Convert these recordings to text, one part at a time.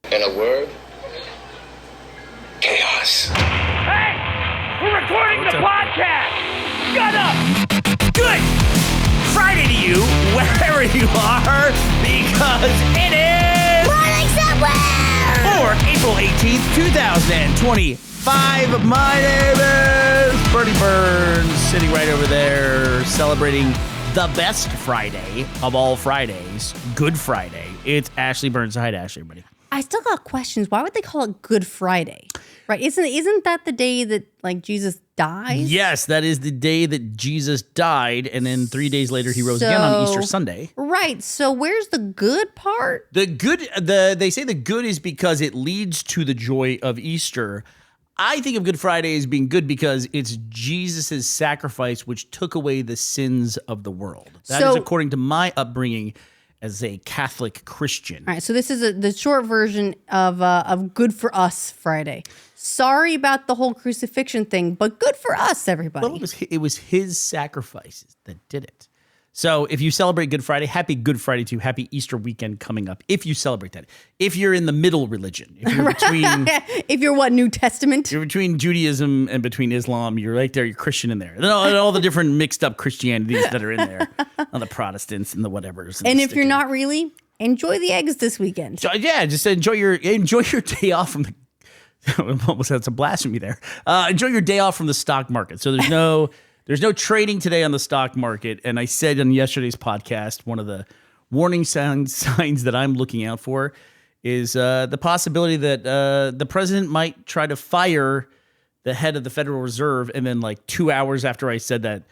In a word, chaos. Hey! We're recording the podcast! Shut up! Good Friday to you, wherever you are, because it is... Morning somewhere! For April 18th, 2025. My name is Bernie Burns, sitting right over there, celebrating the best Friday of all Fridays, Good Friday. It's Ashley Burns. Hi to Ashley, everybody. I still got questions. Why would they call it Good Friday? Right? Isn't that the day that like Jesus dies? Yes, that is the day that Jesus died, and then 3 days later he rose again on Easter Sunday. Right. So where's the good part? The good, they say the good is because it leads to the joy of Easter. I think of Good Friday as being good because it's Jesus' sacrifice which took away the sins of the world. That is according to my upbringing as a Catholic Christian. All right, so this is the short version of Good for Us Friday. Sorry about the whole crucifixion thing, but good for us, everybody. Well, it was his sacrifices that did it. So if you celebrate Good Friday, happy Good Friday to you. Happy Easter weekend coming up. If you celebrate that. If you're in the middle religion. If you're between... if you're what, New Testament? You're between Judaism and between Islam. You're right there. You're Christian in there. And all the different mixed up Christianities that are in there. All the Protestants and the whatevers. And if you're not really, enjoy the eggs this weekend. So, yeah, just enjoy your day off from the... almost had some blasphemy there. Enjoy your day off from the stock market. So there's no trading today on the stock market. And I said on yesterday's podcast, one of the warning signs that I'm looking out for is the possibility that the president might try to fire the head of the Federal Reserve. And then like 2 hours after I said that,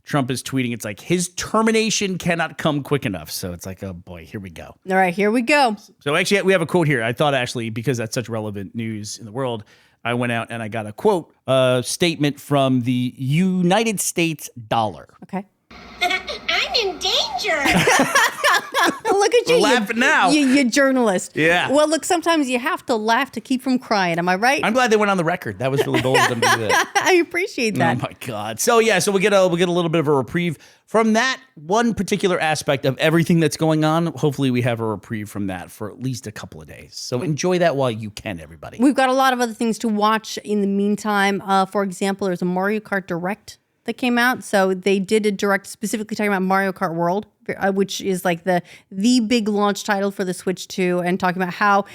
Trump is tweeting, it's like his termination cannot come quick enough. So it's like, oh boy, here we go. All right, here we go. So actually, we have a quote here. I thought, Ashley, because that's such relevant news in the world, I went out and I got a quote, statement from the United States dollar. Okay. I'm in danger. Look at you. We're laughing now. You journalist. Yeah. Well, look, sometimes you have to laugh to keep from crying. Am I right? I'm glad they went on the record. That was really bold of them to do that. I appreciate that. Oh my God. So yeah, so we'll get a little bit of a reprieve from that one particular aspect of everything that's going on. Hopefully we have a reprieve from that for at least a couple of days. So enjoy that while you can, everybody. We've got a lot of other things to watch in the meantime. For example, there's a Mario Kart Direct that came out. So they did a direct specifically talking about Mario Kart World, which is like the big launch title for the Switch 2, and talking about how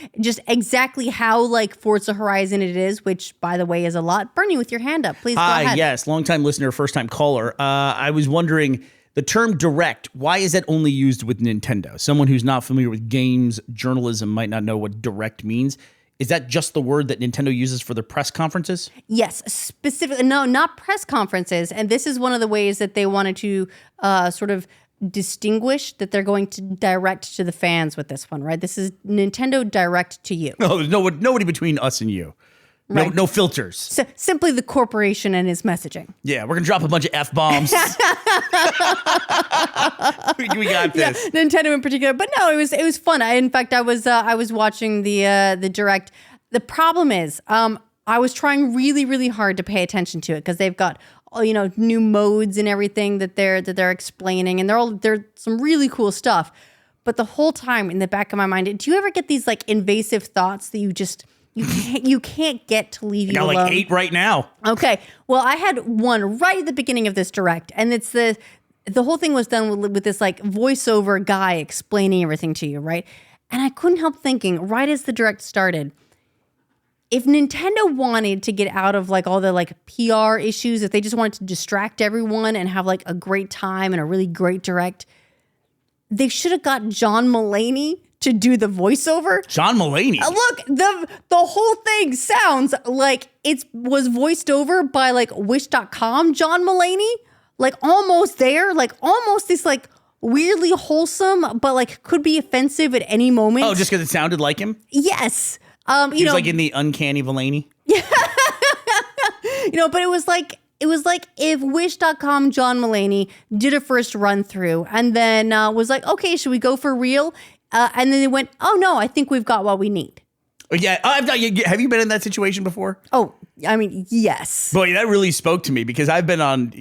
like Forza Horizon it is, which by the way is a lot. Bernie, with your hand up, please go ahead. Yes, longtime listener, first time caller. I was wondering, the term direct, why is that only used with Nintendo? Someone who's not familiar with games journalism might not know what direct means. Is that just the word that Nintendo uses for their press conferences? Yes, specifically. No, not press conferences. And this is one of the ways that they wanted to sort of distinguish that they're going to direct to the fans with this one, right? This is Nintendo Direct to you. No, there's nobody between us and you. Right. No filters. Simply the corporation and its messaging. Yeah, we're going to drop a bunch of F-bombs. we got this. Yeah, Nintendo in particular. But no, it was fun. In fact, I was watching the Direct. The problem is, I was trying really, really hard to pay attention to it because they've got new modes and everything that they're explaining, and they're some really cool stuff. But the whole time in the back of my mind, do you ever get these like invasive thoughts that you can't get to leave you alone? I got like 8 right now. Okay. Well, I had one right at the beginning of this Direct, and it's the whole thing was done with this like voiceover guy explaining everything to you, right? And I couldn't help thinking, right as the Direct started, if Nintendo wanted to get out of like all the like PR issues, if they just wanted to distract everyone and have like a great time and a really great Direct, they should have got John Mulaney to do the voiceover. John Mulaney. Look, the whole thing sounds like it was voiced over by like Wish.com John Mulaney. Like almost there, like almost this like weirdly wholesome, but like could be offensive at any moment. Oh, just because it sounded like him? Yes. He was like in the uncanny Mulaney. But it was like if Wish.com John Mulaney did a first run through and then was like, okay, should we go for real? And then they went, oh no, I think we've got what we need. Yeah, have you been in that situation before? Oh, I mean, yes. Boy, that really spoke to me because I've been on,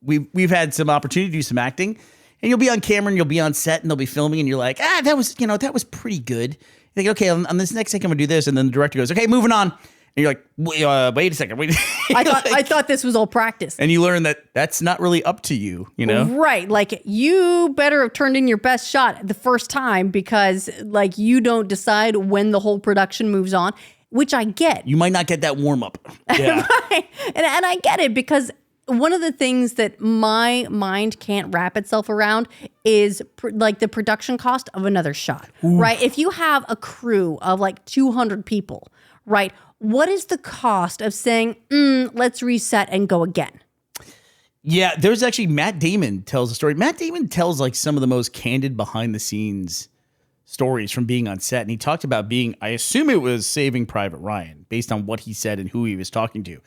we've had some opportunity to do some acting, and you'll be on camera and you'll be on set and they'll be filming and you're like, that was pretty good. You think, okay, on this next take, I'm going to do this. And then the director goes, okay, moving on. And you're like, wait a second. Wait. I thought this was all practice. And you learn that that's not really up to you, you know? Right. Like, you better have turned in your best shot the first time because, like, you don't decide when the whole production moves on, which I get. You might not get that warm up. Yeah. Right. And I get it because one of the things that my mind can't wrap itself around is like the production cost of another shot, right? If you have a crew of like 200 people, right? What is the cost of saying, let's reset and go again? Yeah, there's actually Matt Damon tells a story. Matt Damon tells like some of the most candid behind the scenes stories from being on set. And he talked about I assume it was Saving Private Ryan based on what he said and who he was talking to.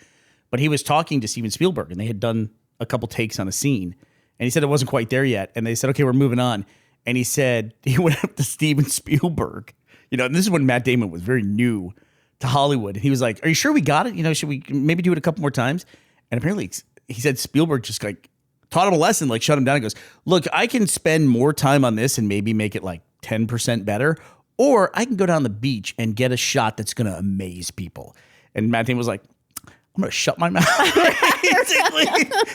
But he was talking to Steven Spielberg and they had done a couple takes on a scene. And he said it wasn't quite there yet. And they said, okay, we're moving on. And he said, he went up to Steven Spielberg, and this is when Matt Damon was very new to Hollywood. And he was like, are you sure we got it? Should we maybe do it a couple more times? And apparently he said Spielberg just like taught him a lesson, like shut him down and goes, look, I can spend more time on this and maybe make it like 10% better, or I can go down the beach and get a shot that's going to amaze people. And Matt Damon was like, I'm going to shut my mouth. Basically,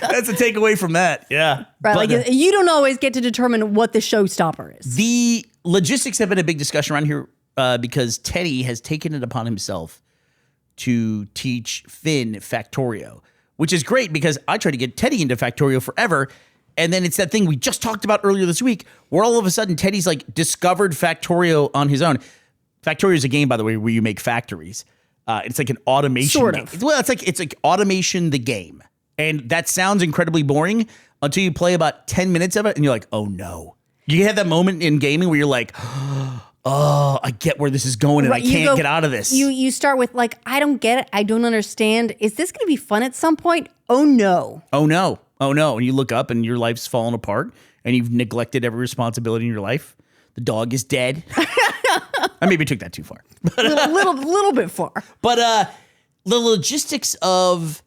that's a takeaway from that. Yeah. Right. But, you don't always get to determine what the showstopper is. The logistics have been a big discussion around here because Teddy has taken it upon himself to teach Finn Factorio, which is great because I tried to get Teddy into Factorio forever. And then it's that thing we just talked about earlier this week where all of a sudden Teddy's like discovered Factorio on his own. Factorio is a game, by the way, where you make factories. It's like an automation. Sort of. Well, it's like automation the game. And that sounds incredibly boring until you play about 10 minutes of it and you're like, oh no. You have that moment in gaming where you're like, oh, I get where this is going and I can't get out of this. You start with like, I don't get it. I don't understand. Is this going to be fun at some point? Oh no. Oh no. Oh no. And you look up and your life's fallen apart and you've neglected every responsibility in your life. The dog is dead. I maybe took that too far. But, little bit far. But the logistics of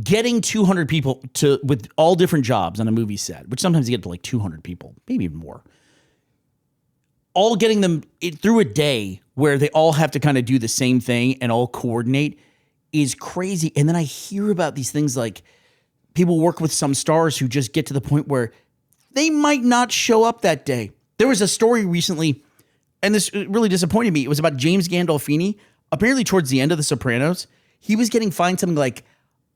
getting 200 people with all different jobs on a movie set, which sometimes you get to like 200 people, maybe even more, all getting them through a day where they all have to kind of do the same thing and all coordinate is crazy. And then I hear about these things like people work with some stars who just get to the point where they might not show up that day. There was a story recently, and this really disappointed me. It was about James Gandolfini. Apparently towards the end of The Sopranos, he was getting fined something like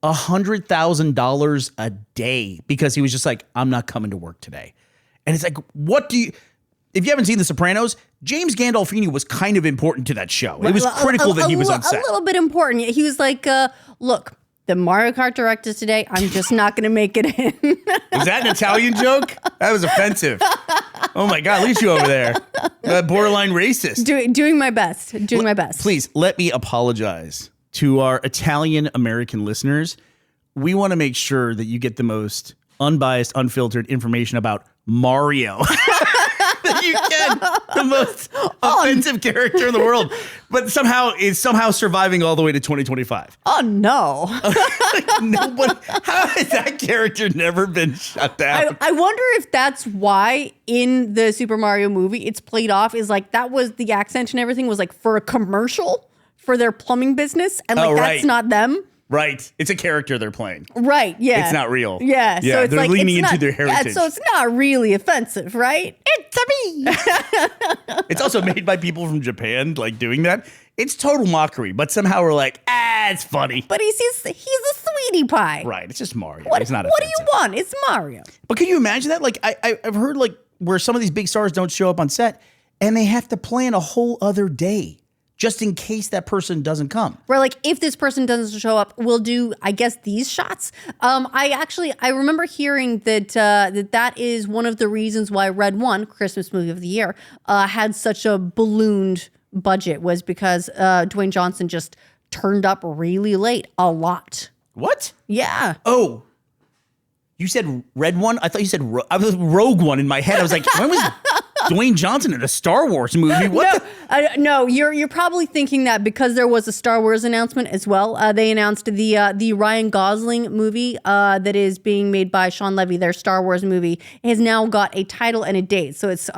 $100,000 a day because he was just like, I'm not coming to work today. And it's like, if you haven't seen The Sopranos, James Gandolfini was kind of important to that show. It was critical that he was on set. A little bit important. He was like, look, the Mario Kart Direct is today. I'm just not going to make it in. Was that an Italian joke? That was offensive. Oh my God, look at you over there. Borderline racist. Doing my best. My best. Please, let me apologize to our Italian American listeners. We want to make sure that you get the most unbiased, unfiltered information about Mario that you can. The most offensive character in the world. But somehow is surviving all the way to 2025. Oh no. Nobody, how has that character never been shut down? I wonder if that's why in the Super Mario movie it's played off is like that was the accent and everything was like for a commercial for their plumbing business and like that's not them. Right. It's a character they're playing. Right. Yeah. It's not real. Yeah. Yeah. So it's they're like, leaning into their heritage. Yeah, so it's not really offensive, right? It's me. It's also made by people from Japan, like doing that. It's total mockery, but somehow we're like, it's funny. But he's a sweetie pie. Right. It's just Mario. It's not offensive. What do you want? It's Mario. But can you imagine that? Like I've heard like where some of these big stars don't show up on set and they have to plan a whole other day just in case that person doesn't come. Where like, if this person doesn't show up, we'll do, I guess, these shots. I remember hearing that that is one of the reasons why Red One, Christmas movie of the year, had such a ballooned budget was because Dwayne Johnson just turned up really late a lot. What? Yeah. Oh, you said Red One? I thought you said I was Rogue One in my head. I was like, when was Dwayne Johnson in a Star Wars movie. What? No, you're probably thinking that because there was a Star Wars announcement as well. They announced the Ryan Gosling movie that is being made by Sean Levy. Their Star Wars movie has now got a title and a date. So it's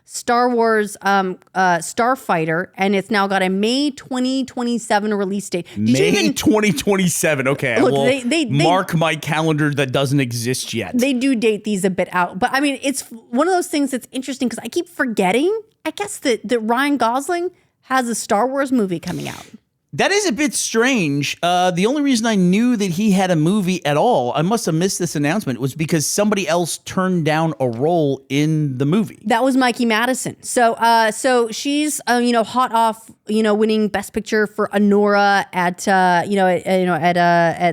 Star Wars Starfighter, and it's now got a May 2027 release date. May 2027. Okay, Look, well, they mark my calendar that doesn't exist yet. They do date these a bit out, but I mean, it's one of those things that's interesting because I keep forgetting. I guess that Ryan Gosling has a Star Wars movie coming out. That is a bit strange. The only reason I knew that he had a movie at all, I must have missed this announcement, was because somebody else turned down a role in the movie. That was Mikey Madison. So she's hot off winning Best Picture for Anora at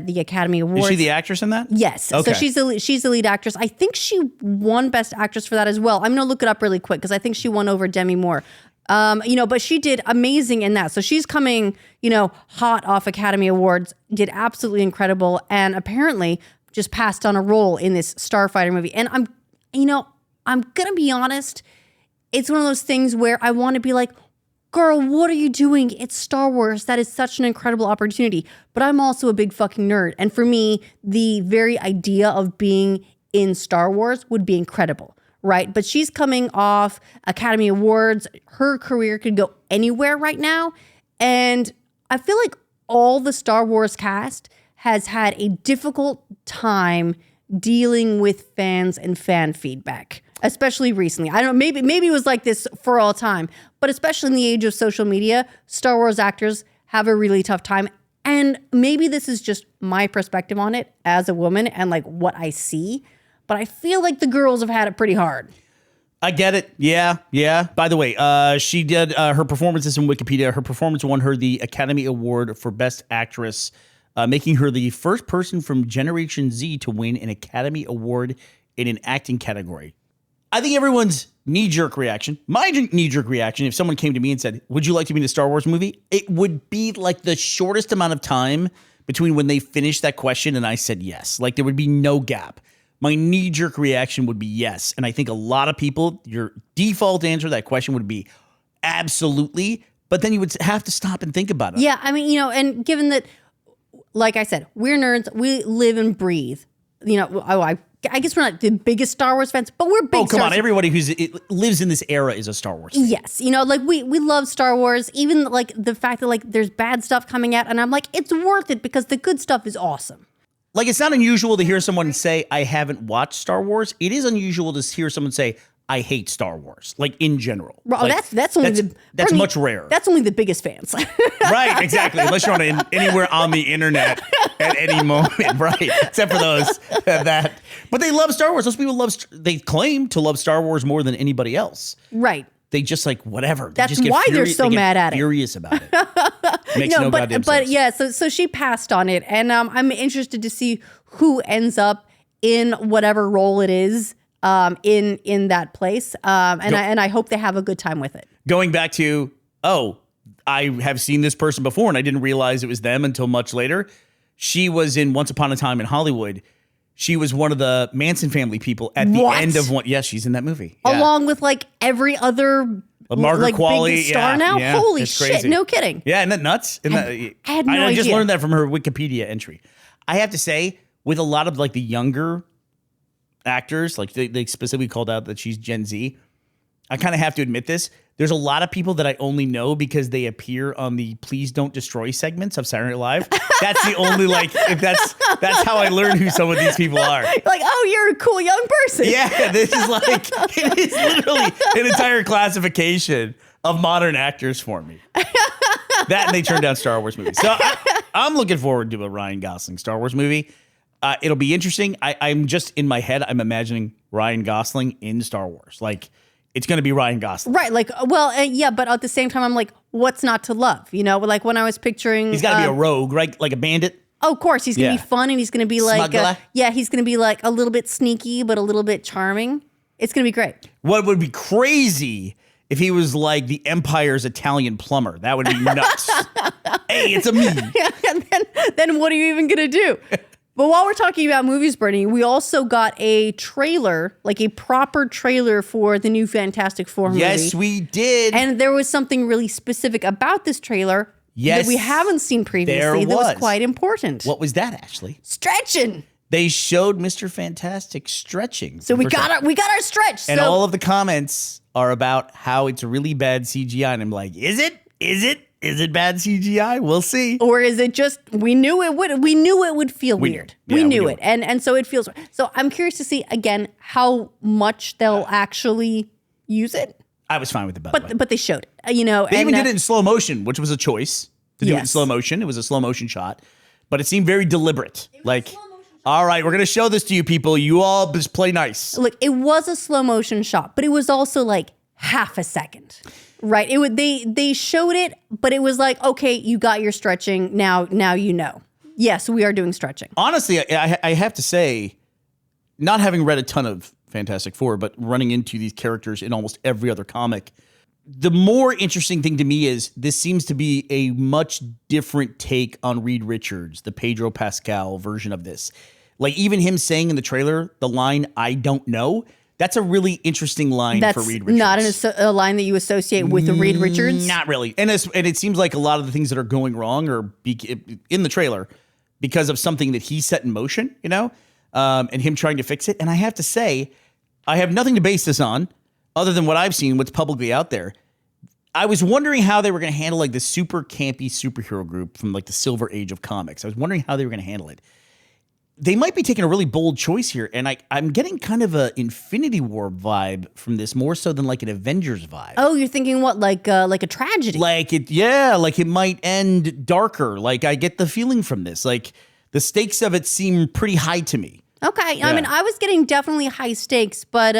the Academy Awards. Is she the actress in that? Yes. Okay. So she's the lead actress. I think she won Best Actress for that as well. I'm gonna look it up really quick because I think she won over Demi Moore. But she did amazing in that. So she's coming, hot off Academy Awards, did absolutely incredible, and apparently just passed on a role in this Starfighter movie. And I'm gonna be honest, it's one of those things where I want to be like, girl, what are you doing? It's Star Wars. That is such an incredible opportunity. But I'm also a big fucking nerd. And for me, the very idea of being in Star Wars would be incredible. Right. But she's coming off Academy Awards. Her career could go anywhere right now. And I feel like all the Star Wars cast has had a difficult time dealing with fans and fan feedback, especially recently. I don't know, maybe it was like this for all time, but especially in the age of social media, Star Wars actors have a really tough time. And maybe this is just my perspective on it as a woman and like what I see. But I feel like the girls have had it pretty hard. I get it. Yeah. By the way, she did her performances in Wikipedia. Her performance won her the Academy Award for Best Actress, making her the first person from Generation Z to win an Academy Award in an acting category. I think everyone's knee-jerk reaction, my knee-jerk reaction, if someone came to me and said, would you like to be in a Star Wars movie? It would be like the shortest amount of time between when they finished that question and I said yes. Like there would be no gap. My knee-jerk reaction would be yes. And I think a lot of people, your default answer to that question would be absolutely. But then you would have to stop and think about it. Yeah, I mean, and given that, like I said, we're nerds, we live and breathe. I guess we're not the biggest Star Wars fans, but we're big. Oh, come on. Everybody who lives in this era is a Star Wars fan. Yes. We love Star Wars, even like the fact that like there's bad stuff coming out. And I'm like, it's worth it because the good stuff is awesome. Like, it's not unusual to hear someone say, I haven't watched Star Wars. It is unusual to hear someone say, I hate Star Wars, like in general. Well, like, that's much rarer. That's only the biggest fans. Right, exactly. Unless you're on anywhere on the internet at any moment, right? Except for those that. But they love Star Wars. Those people they claim to love Star Wars more than anybody else. Right. They just like whatever. That's they just get why they're so mad at it. Furious about it. Makes no goddamn sense. But yeah, so she passed on it, and I'm interested to see who ends up in whatever role it is in that place, and I hope they have a good time with it. Going back to I have seen this person before, and I didn't realize it was them until much later. She was in Once Upon a Time in Hollywood. She was one of the Manson family people at the end of one. Yes, she's in that movie. Yeah. Along with like every other Margaret Qualley big star now. Yeah, Holy shit! crazy. No kidding. Yeah, isn't that nuts? I had no idea. I just learned that from her Wikipedia entry. I have to say, with a lot of like the younger actors, like they specifically called out that she's Gen Z. I kind of have to admit this. There's a lot of people that I only know because they appear on the Please Don't Destroy segments of Saturday Night Live. That's the only that's how I learn who some of these people are. Like, oh, you're a cool young person. Yeah, this is like, it is literally an entire classification of modern actors for me. That and they turned down Star Wars movies. So I'm looking forward to a Ryan Gosling Star Wars movie. It'll be interesting. I'm just in my head, I'm imagining Ryan Gosling in Star Wars. Like, it's going to be Ryan Gosling. Right. Like, well, yeah, but at the same time, I'm like, what's not to love? Like when I was picturing. He's got to be a rogue, right? Like a bandit. Oh, of course. He's going to be fun and he's going to be like, he's going to be like a little bit sneaky, but a little bit charming. It's going to be great. What would be crazy if he was like the Empire's Italian plumber? That would be nuts. Hey, it's a me. And then what are you even going to do? But while we're talking about movies, Bernie, we also got a trailer, like a proper trailer for the new Fantastic Four movie. Yes, we did. And there was something really specific about this trailer that we haven't seen previously that was quite important. What was that, Ashley? Stretching. They showed Mr. Fantastic stretching. So we got our stretch. And all of the comments are about how it's really bad CGI. And I'm like, is it? Is it bad CGI? We'll see. Or is it just we knew it would feel weird. We knew it. And so it feels so I'm curious to see again how much they'll actually use it. I was fine with it, by the way. But they showed it. They even did it in slow motion, which was a choice to do it in slow motion. It was a slow motion shot, but it seemed very deliberate. Like, all right, we're going to show this to you people. You all just play nice. Look, it was a slow motion shot, but it was also like half a second, right? They showed it, but it was like, okay, you got your stretching. Now you know. Yes, we are doing stretching. Honestly, I have to say, not having read a ton of Fantastic Four, but running into these characters in almost every other comic, the more interesting thing to me is this seems to be a much different take on Reed Richards, the Pedro Pascal version of this. Like even him saying in the trailer, the line, "I don't know," that's a really interesting line for Reed Richards. That's not a line that you associate with Reed Richards? Not really. And it seems like a lot of the things that are going wrong are in the trailer because of something that he set in motion, and him trying to fix it. And I have to say, I have nothing to base this on other than what I've seen, what's publicly out there. I was wondering how they were going to handle like the super campy superhero group from like the Silver Age of comics. I was wondering how they were going to handle it. They might be taking a really bold choice here, and I'm getting kind of a Infinity War vibe from this, more so than like an Avengers vibe. Oh, you're thinking what, like a tragedy? Like it might end darker. Like I get the feeling from this. Like the stakes of it seem pretty high to me. Okay, yeah. I mean, I was getting definitely high stakes, but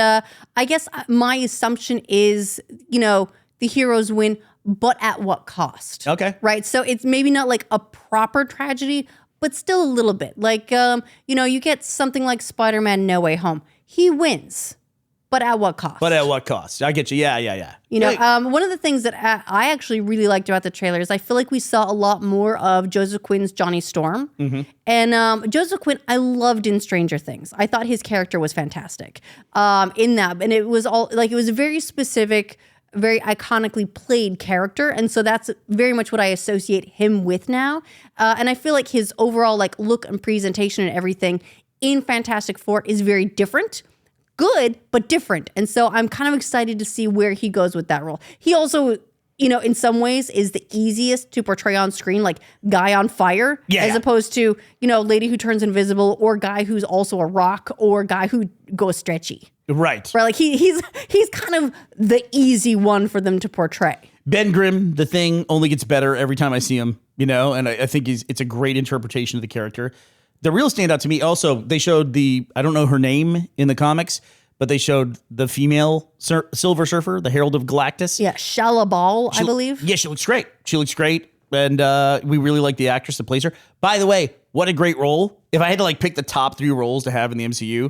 I guess my assumption is, the heroes win, but at what cost? Okay. Right? So it's maybe not like a proper tragedy, but still a little bit. Like, you get something like Spider-Man No Way Home. He wins, but at what cost? I get you. Yeah. One of the things that I actually really liked about the trailer is I feel like we saw a lot more of Joseph Quinn's Johnny Storm. Mm-hmm. And Joseph Quinn, I loved in Stranger Things. I thought his character was fantastic in that. And it was all like, it was a very specific, very iconically played character. And so that's very much what I associate him with now. And I feel like his overall like look and presentation and everything in Fantastic Four is very different. Good, but different. And so I'm kind of excited to see where he goes with that role. He also, in some ways is the easiest to portray on screen, like guy on fire, as opposed to, lady who turns invisible or guy who's also a rock or guy who goes stretchy. Right. Like he's kind of the easy one for them to portray. Ben Grimm, the Thing, only gets better every time I see him, and I think it's a great interpretation of the character. The real standout to me also, they showed I don't know her name in the comics, but they showed the female Silver Surfer, the Herald of Galactus. Yeah, Shala Ball, I believe. Yeah, she looks great. And we really like the actress that plays her. By the way, what a great role. If I had to like pick the top 3 roles to have in the MCU,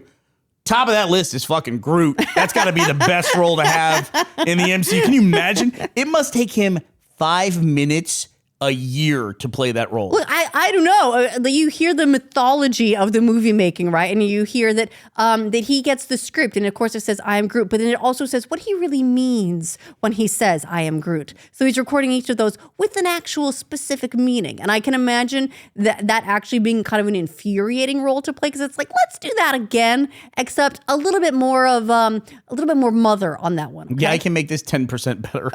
top of that list is fucking Groot. That's got to be the best role to have in the MCU. Can you imagine? It must take him 5 minutes a year to play that role. Look, I don't know. You hear the mythology of the movie making, right? And you hear that that he gets the script, and of course it says "I am Groot," but then it also says what he really means when he says "I am Groot." So he's recording each of those with an actual specific meaning, and I can imagine that actually being kind of an infuriating role to play because it's like let's do that again, except a little bit more mother on that one. Okay? Yeah, I can make this 10% better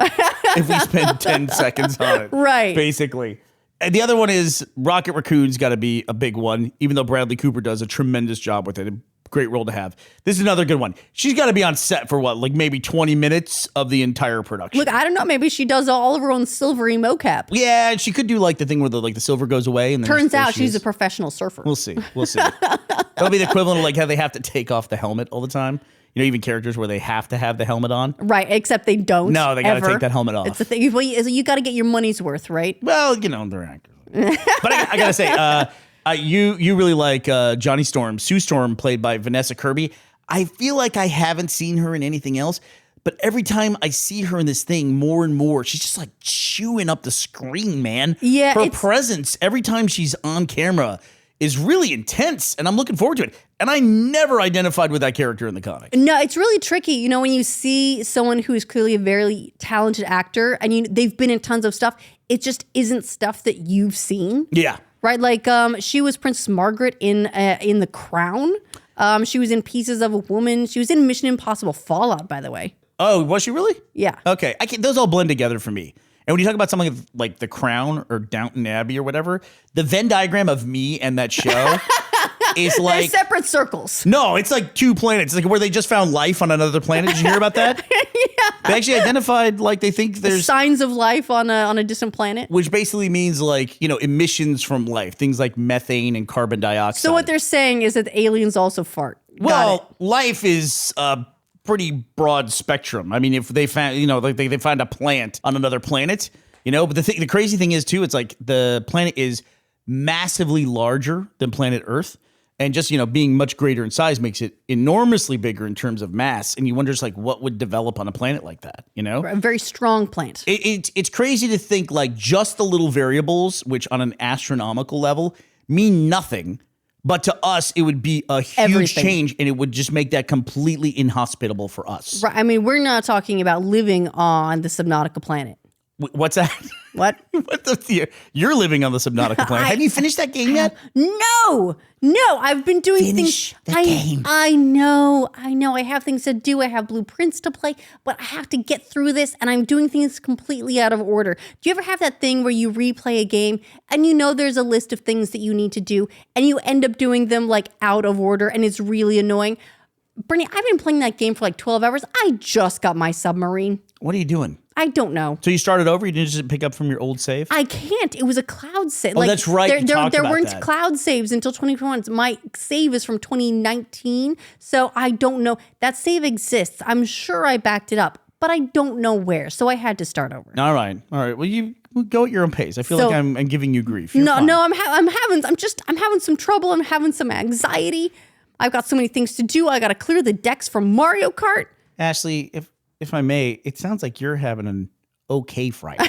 if we spend 10 seconds on it. Right. Basically. And the other one is Rocket Raccoon's got to be a big one, even though Bradley Cooper does a tremendous job with it. A great role to have. This is another good one. She's got to be on set for what, like maybe 20 minutes of the entire production. Look, I don't know. Maybe she does all of her own silvery mocap. Yeah, and she could do like the thing where the silver goes away. And then turns out she's a professional surfer. We'll see. That'll be the equivalent of like how they have to take off the helmet all the time. Even characters where they have to have the helmet on. Right, except they don't. No, they got to take that helmet off. It's the thing. You got to get your money's worth, right? Well, they're actors. But I got to say, you really like Johnny Storm, Sue Storm, played by Vanessa Kirby. I feel like I haven't seen her in anything else, but every time I see her in this thing more and more, she's just like chewing up the screen, man. Yeah. Her presence, every time she's on camera, is really intense, and I'm looking forward to it. And I never identified with that character in the comic. No, it's really tricky. You know, when you see someone who is clearly a very talented actor and they've been in tons of stuff, it just isn't stuff that you've seen. Yeah. Right? Like she was Princess Margaret in The Crown. She was in Pieces of a Woman. She was in Mission Impossible Fallout, by the way. Oh, was she really? Yeah. Okay. Those all blend together for me. And when you talk about something like The Crown or Downton Abbey or whatever, the Venn diagram of me and that show is like... They're separate circles. No, it's like two planets. It's like where they just found life on another planet. Did you hear about that? Yeah. They actually identified, like, they think there's... signs of life on a distant planet. Which basically means, like, emissions from life. Things like methane and carbon dioxide. So what they're saying is that the aliens also fart. Well, life is... pretty broad spectrum. I mean, if they found, like they find a plant on another planet, but the crazy thing is too, it's like the planet is massively larger than planet Earth, and just, being much greater in size makes it enormously bigger in terms of mass. And you wonder just like what would develop on a planet like that, A very strong plant. It's crazy to think like just the little variables, which on an astronomical level mean nothing. But to us, it would be a huge change, and it would just make that completely inhospitable for us. Right. I mean, we're not talking about living on the Subnautica planet. What's that? What? You're living on the Subnautica planet. Have you finished that game yet? No. I've been doing things. Game. I know. I have things to do. I have blueprints to play, but I have to get through this, and I'm doing things completely out of order. Do you ever have that thing where you replay a game and there's a list of things that you need to do, and you end up doing them like out of order, and it's really annoying? Bernie, I've been playing that game for like 12 hours. I just got my submarine. What are you doing? I don't know. So you started over? You didn't just pick up from your old save? I can't. It was a cloud save. Oh, that's right. There weren't cloud saves until 2021. My save is from 2019, so I don't know. That save exists. I'm sure I backed it up, but I don't know where, so I had to start over. All right. Well, you go at your own pace. I feel like I'm giving you grief. You're no, fine. I'm having some trouble. I'm having some anxiety. I've got so many things to do. I got to clear the decks from Mario Kart. Ashley, if I may, it sounds like you're having an okay Friday.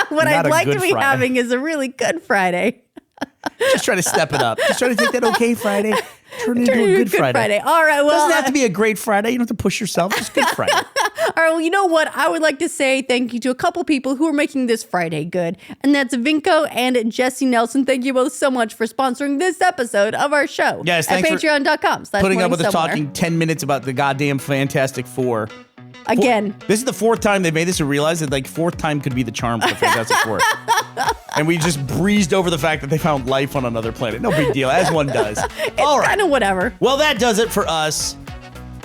What I'd like to be Friday. having is a really good Friday. Just try to step it up. Just try to take that okay Friday, turn it into a good Friday. All right. Well, doesn't have to be a great Friday. You don't have to push yourself. Just good Friday. All right. Well, you know what? I would like to say thank you to a couple people who are making this Friday good. And that's Vinco and Jesse Nelson. Thank you both so much for sponsoring this episode of our show. Yes, at thanks patreon.com. Putting up with us talking 10 minutes about the goddamn Fantastic Four. Again. This is the fourth time they've made this and realized that like fourth time could be the charm for the Fantastic Four. And we just breezed over the fact that they found life on another planet. No big deal, as one does. All right. Kind of whatever. Well, that does it for us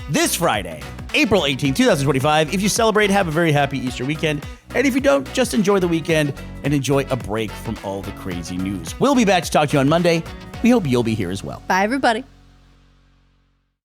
this Friday, April 18, 2025. If you celebrate, have a very happy Easter weekend. And if you don't, just enjoy the weekend and enjoy a break from all the crazy news. We'll be back to talk to you on Monday. We hope you'll be here as well. Bye, everybody.